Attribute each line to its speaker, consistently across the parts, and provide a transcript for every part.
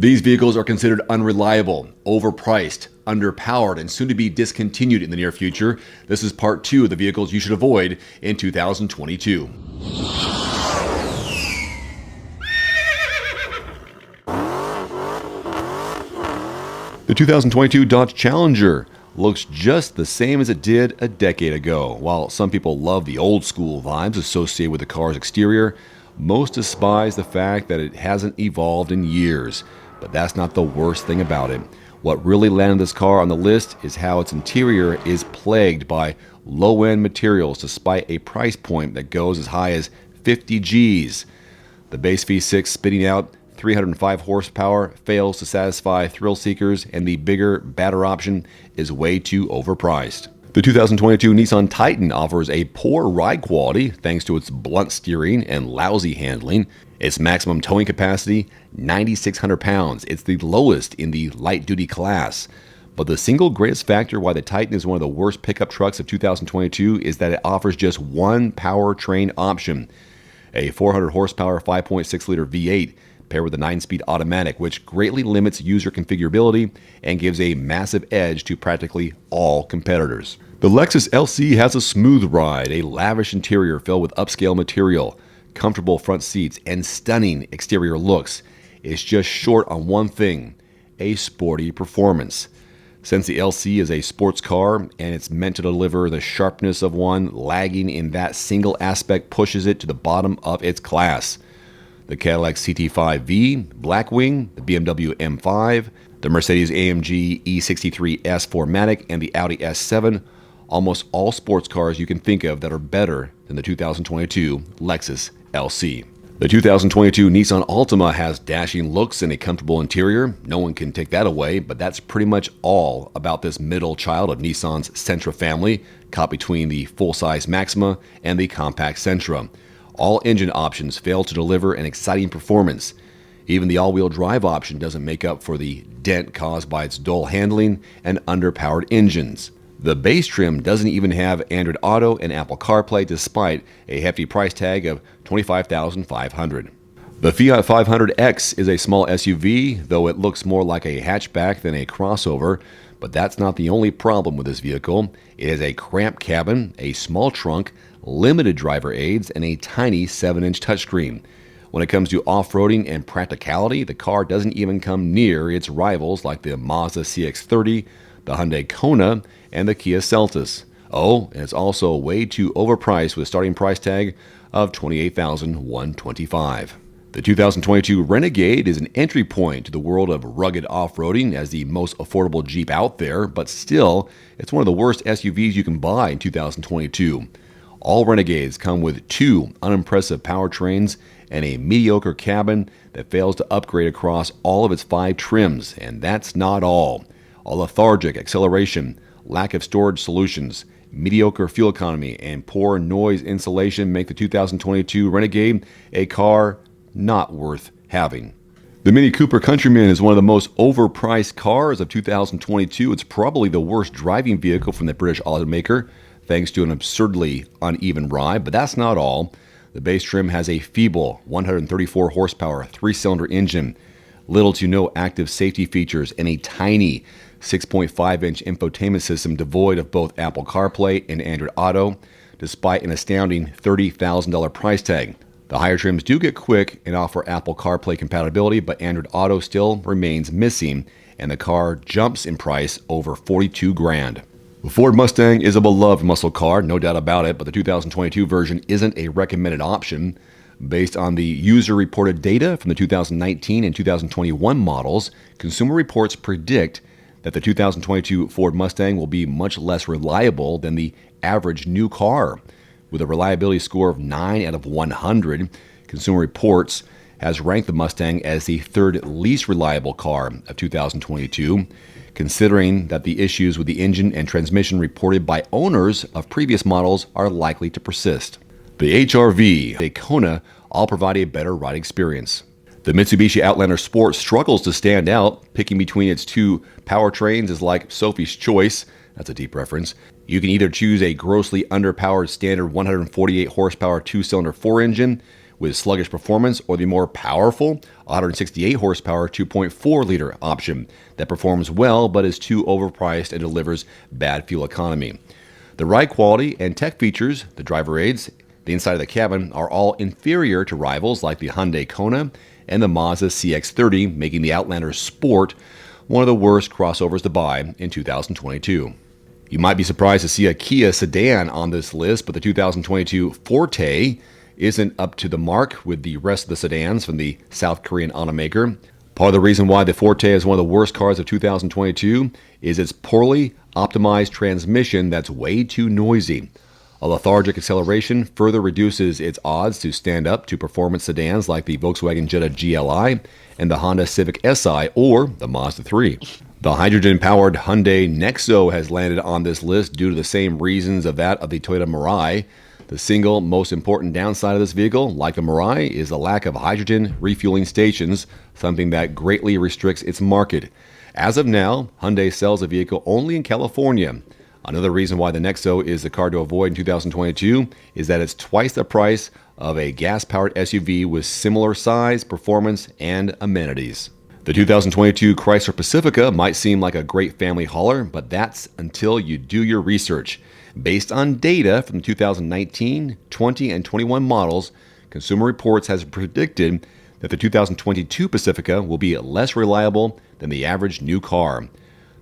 Speaker 1: These vehicles are considered unreliable, overpriced, underpowered, and soon to be discontinued in the near future. This is part 2 of the vehicles you should avoid in 2022. The 2022 Dodge Challenger looks just the same as it did a decade ago. While some people love the old school vibes associated with the car's exterior, most despise the fact that it hasn't evolved in years. But that's not the worst thing about it. What really landed this car on the list is how its interior is plagued by low-end materials despite a price point that goes as high as 50 G's. The base V6 spitting out 305 horsepower fails to satisfy thrill seekers, and the bigger, badder option is way too overpriced. The 2022 Nissan Titan offers a poor ride quality thanks to its blunt steering and lousy handling. Its maximum towing capacity, 9,600 pounds. It's the lowest in the light-duty class. But the single greatest factor why the Titan is one of the worst pickup trucks of 2022 is that it offers just one powertrain option, a 400 horsepower 5.6-liter V8 paired with a 9-speed automatic, which greatly limits user configurability and gives a massive edge to practically all competitors. The Lexus LC has a smooth ride, a lavish interior filled with upscale material, comfortable front seats, and stunning exterior looks. It's just short on one thing, a sporty performance. Since the LC is a sports car and it's meant to deliver the sharpness of one, lagging in that single aspect pushes it to the bottom of its class. The Cadillac Xt5V, Blackwing, the BMW M5, the Mercedes-AMG E63 S4MATIC, and the Audi S7, almost all sports cars you can think of that are better than the 2022 Lexus LC. The 2022 Nissan Altima has dashing looks and a comfortable interior. No one can take that away, but that's pretty much all about this middle child of Nissan's Sentra family, caught between the full-size Maxima and the compact Sentra. All engine options fail to deliver an exciting performance. Even the all-wheel drive option doesn't make up for the dent caused by its dull handling and underpowered engines. The base trim doesn't even have Android Auto and Apple CarPlay despite a hefty price tag of $25,500. The Fiat 500X is a small SUV, though it looks more like a hatchback than a crossover, but that's not the only problem with this vehicle. It has a cramped cabin, a small trunk, limited driver aids, and a tiny 7-inch touchscreen. When it comes to off-roading and practicality, the car doesn't even come near its rivals like the Mazda CX-30, the Hyundai Kona, and the Kia Seltos. Oh, and it's also way too overpriced with a starting price tag of $28,125. The 2022 Renegade is an entry point to the world of rugged off-roading as the most affordable Jeep out there, but still, it's one of the worst SUVs you can buy in 2022. All Renegades come with 2 unimpressive powertrains and a mediocre cabin that fails to upgrade across all of its 5 trims, and that's not all. A lethargic acceleration, lack of storage solutions, mediocre fuel economy, and poor noise insulation make the 2022 Renegade a car not worth having. The Mini Cooper Countryman is one of the most overpriced cars of 2022. It's probably the worst driving vehicle from the British automaker, thanks to an absurdly uneven ride, but that's not all. The base trim has a feeble 134 horsepower 3-cylinder engine, little to no active safety features, and a tiny 6.5-inch infotainment system devoid of both Apple CarPlay and Android Auto, despite an astounding $30,000 price tag. The higher trims do get quick and offer Apple CarPlay compatibility, but Android Auto still remains missing, and the car jumps in price over $42,000. The Ford Mustang is a beloved muscle car, no doubt about it, but the 2022 version isn't a recommended option. Based on the user-reported data from the 2019 and 2021 models, Consumer Reports predict that the 2022 Ford Mustang will be much less reliable than the average new car. With a reliability score of 9 out of 100, Consumer Reports has ranked the Mustang as the 3rd least reliable car of 2022, considering that the issues with the engine and transmission reported by owners of previous models are likely to persist. The HR-V, the Kona, all provide a better ride experience. The Mitsubishi Outlander Sport struggles to stand out. Picking between its 2 powertrains is like Sophie's Choice. That's a deep reference. You can either choose a grossly underpowered standard 148 horsepower 2-cylinder 4 engine with sluggish performance, or the more powerful 168 horsepower 2.4-liter option that performs well but is too overpriced and delivers bad fuel economy. The ride quality and tech features, the driver aids, the inside of the cabin are all inferior to rivals like the Hyundai Kona and the Mazda CX-30, making the Outlander Sport one of the worst crossovers to buy in 2022. You might be surprised to see a Kia sedan on this list, but the 2022 Forte isn't up to the mark with the rest of the sedans from the South Korean automaker. Part of the reason why the Forte is one of the worst cars of 2022 is its poorly optimized transmission that's way too noisy. A lethargic acceleration further reduces its odds to stand up to performance sedans like the Volkswagen Jetta GLI and the Honda Civic Si or the Mazda 3. The hydrogen-powered Hyundai Nexo has landed on this list due to the same reasons of that of the Toyota Mirai. The single most important downside of this vehicle, like the Mirai, is the lack of hydrogen refueling stations, something that greatly restricts its market. As of now, Hyundai sells the vehicle only in California. Another reason why the Nexo is the car to avoid in 2022 is that it's twice the price of a gas-powered SUV with similar size, performance, and amenities. The 2022 Chrysler Pacifica might seem like a great family hauler, but that's until you do your research. Based on data from the 2019, 20, and 21 models, Consumer Reports has predicted that the 2022 Pacifica will be less reliable than the average new car.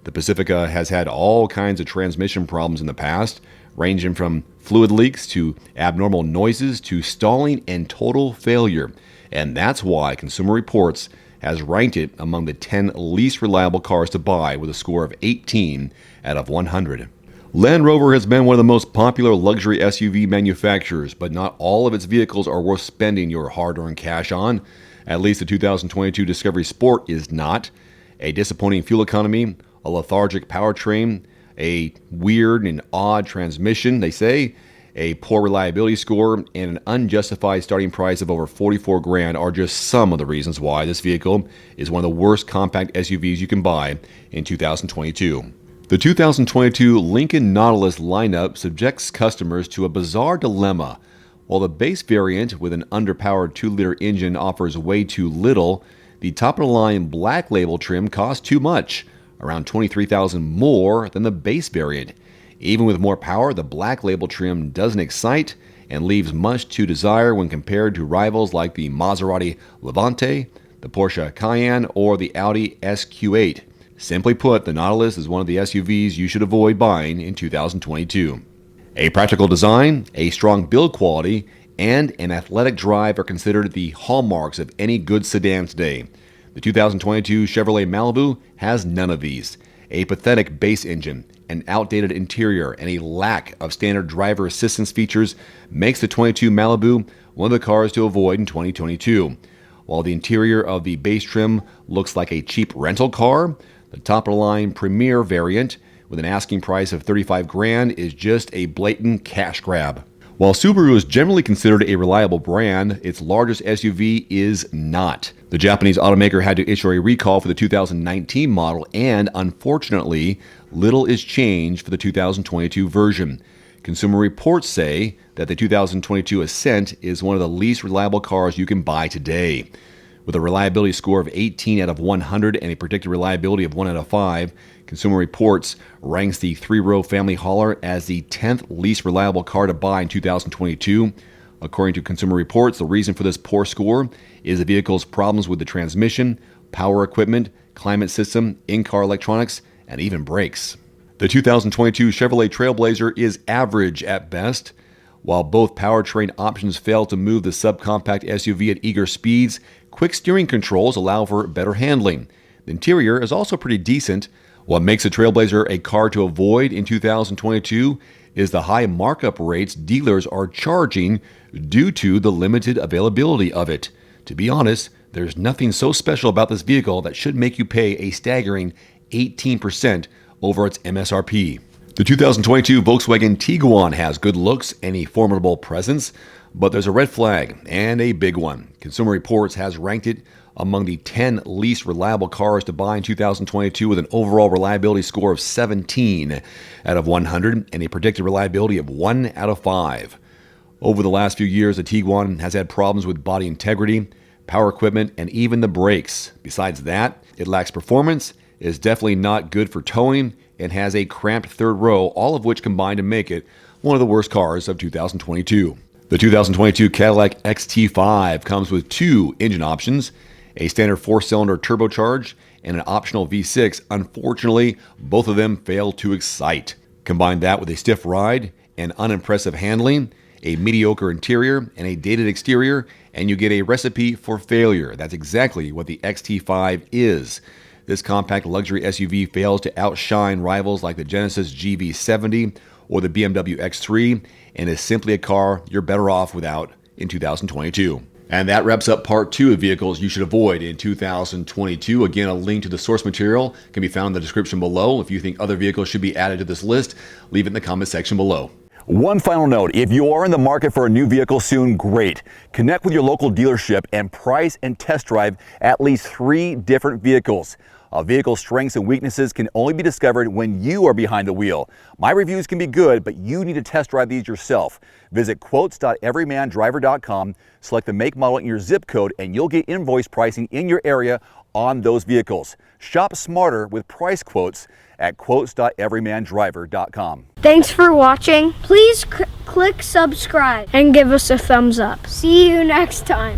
Speaker 1: The Pacifica has had all kinds of transmission problems in the past, ranging from fluid leaks to abnormal noises to stalling and total failure. And that's why Consumer Reports has ranked it among the 10 least reliable cars to buy with a score of 18 out of 100. Land Rover has been one of the most popular luxury SUV manufacturers, but not all of its vehicles are worth spending your hard-earned cash on. At least the 2022 Discovery Sport is not. A disappointing fuel economy, a lethargic powertrain, a weird and odd transmission, they say, a poor reliability score, and an unjustified starting price of over $44,000 are just some of the reasons why this vehicle is one of the worst compact SUVs you can buy in 2022. The 2022 Lincoln Nautilus lineup subjects customers to a bizarre dilemma. While the base variant with an underpowered 2-liter engine offers way too little, the top-of-the-line black label trim costs too much, around $23,000 more than the base variant. Even with more power, the black label trim doesn't excite and leaves much to desire when compared to rivals like the Maserati Levante, the Porsche Cayenne, or the Audi SQ8. Simply put, the Nautilus is one of the SUVs you should avoid buying in 2022. A practical design, a strong build quality, and an athletic drive are considered the hallmarks of any good sedan today. The 2022 Chevrolet Malibu has none of these. A pathetic base engine, an outdated interior, and a lack of standard driver assistance features makes the 22 Malibu one of the cars to avoid in 2022. While the interior of the base trim looks like a cheap rental car, the top-of-the-line Premier variant with an asking price of $35,000 is just a blatant cash grab. While Subaru is generally considered a reliable brand, its largest SUV is not. The Japanese automaker had to issue a recall for the 2019 model, and unfortunately, little is changed for the 2022 version. Consumer Reports say that the 2022 Ascent is one of the least reliable cars you can buy today. With a reliability score of 18 out of 100 and a predicted reliability of 1 out of 5, Consumer Reports ranks the 3-row family hauler as the 10th least reliable car to buy in 2022. According to Consumer Reports, the reason for this poor score is the vehicle's problems with the transmission, power equipment, climate system, in-car electronics, and even brakes. The 2022 Chevrolet Trailblazer is average at best. While both powertrain options fail to move the subcompact SUV at eager speeds, quick steering controls allow for better handling. The interior is also pretty decent. What makes the Trailblazer a car to avoid in 2022 is the high markup rates dealers are charging due to the limited availability of it. To be honest, there's nothing so special about this vehicle that should make you pay a staggering 18% over its MSRP. The 2022 Volkswagen Tiguan has good looks and a formidable presence, but there's a red flag, and a big one. Consumer Reports has ranked it among the 10 least reliable cars to buy in 2022 with an overall reliability score of 17 out of 100 and a predicted reliability of 1 out of 5. Over the last few years, the Tiguan has had problems with body integrity, power equipment, and even the brakes. Besides that, it lacks performance, is definitely not good for towing, and has a cramped third row, all of which combine to make it one of the worst cars of 2022. The 2022 Cadillac Xt5 comes with two engine options, a standard 4-cylinder turbocharged and an optional V6. Unfortunately, both of them fail to excite. Combine that with a stiff ride and unimpressive handling, a mediocre interior, and a dated exterior, and you get a recipe for failure. That's exactly what the Xt5 is. This compact luxury SUV fails to outshine rivals like the Genesis GV70 or the BMW X3, and is simply a car you're better off without in 2022. And that wraps up part 2 of vehicles you should avoid in 2022. Again, a link to the source material can be found in the description below. If you think other vehicles should be added to this list, leave it in the comment section below.
Speaker 2: One final note, if you are in the market for a new vehicle soon, great. Connect with your local dealership and price and test drive at least 3 different vehicles. A vehicle's strengths and weaknesses can only be discovered when you are behind the wheel. My reviews can be good, but you need to test drive these yourself. Visit quotes.everymandriver.com, select the make, model, and your zip code, and you'll get invoice pricing in your area on those vehicles. Shop smarter with price quotes at quotes.everymandriver.com.
Speaker 3: Thanks for watching. Please click subscribe and give us a thumbs up. See you next time.